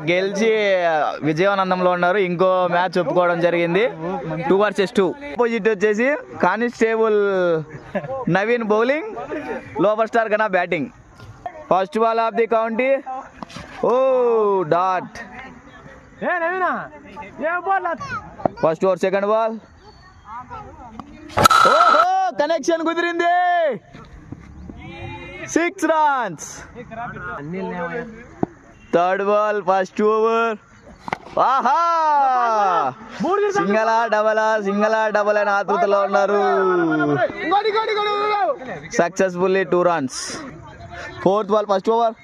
గెలిచి విజయానందంలో ఉన్నారు. ఇంకో మ్యాచ్ ఒప్పుకోవడం జరిగింది 2 vs 2. ఆపోజిట్ వచ్చేసి కానిస్టేబుల్ నవీన్ బౌలింగ్, లోపర్ స్టార్ గనా batting. First ball of the county. ఓ dot. First over second ball. ఓహో కనెక్షన్ కుదిరింది. 6 runs. Third ball first over. ఆహా సింగలా డబల్ అని ఆతృతలో ఉన్నారు. Successfully 2 runs. Fourth ball first over.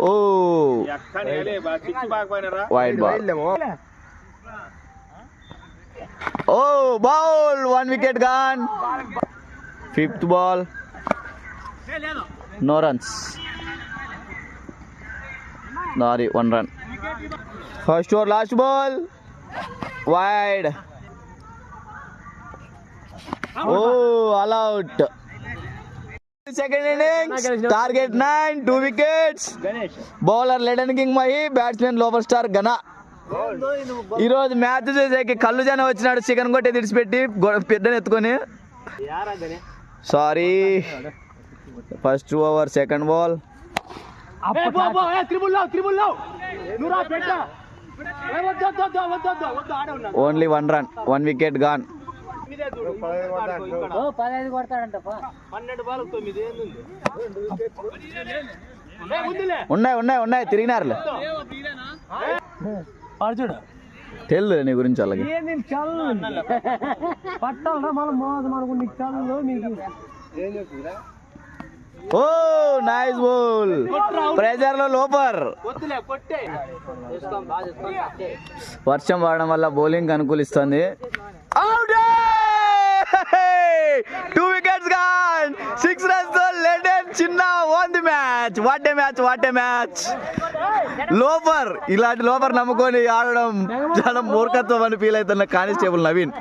ఓ వైడ్ బాల్. ఓ bowl 1 wicket gone. Fifth ball. No runs. నారి 1 run. First over last ball wide. ఓ all out. Second innings target 9, 2 wickets. Bowler లెడన్ కింగ్ మహి, బ్యాట్స్మెన్ లోపర్ స్టార్ ఘనా. ఈరోజు మ్యాచ్ చూసేకి కళ్ళు జన వచ్చినాడు చికెన్ కొట్టి విడిచిపెట్టి పెద్దను ఎత్తుకొని. Sorry. First over second ball. Only 1 run, 1 wicket gone. ఉన్నాయి తిరిగినారులే. తెలు నీ గురించి అలాగే. ఓ నైస్ బాల్. ప్రెజర్ లో లోపర్. వర్షం పడడం వల్ల బౌలింగ్ అనుకూలిస్తుంది. 2 wickets gone. 6 runs తో లెడన్ చిన్న won the match. What a match. లోపర్ ఇలాంటి లోపర్ నమ్ముకొని ఆడడం చాలా మూర్ఖత్వం అని ఫీల్ అవుతున్న కానిస్టేబుల్ నవీన్.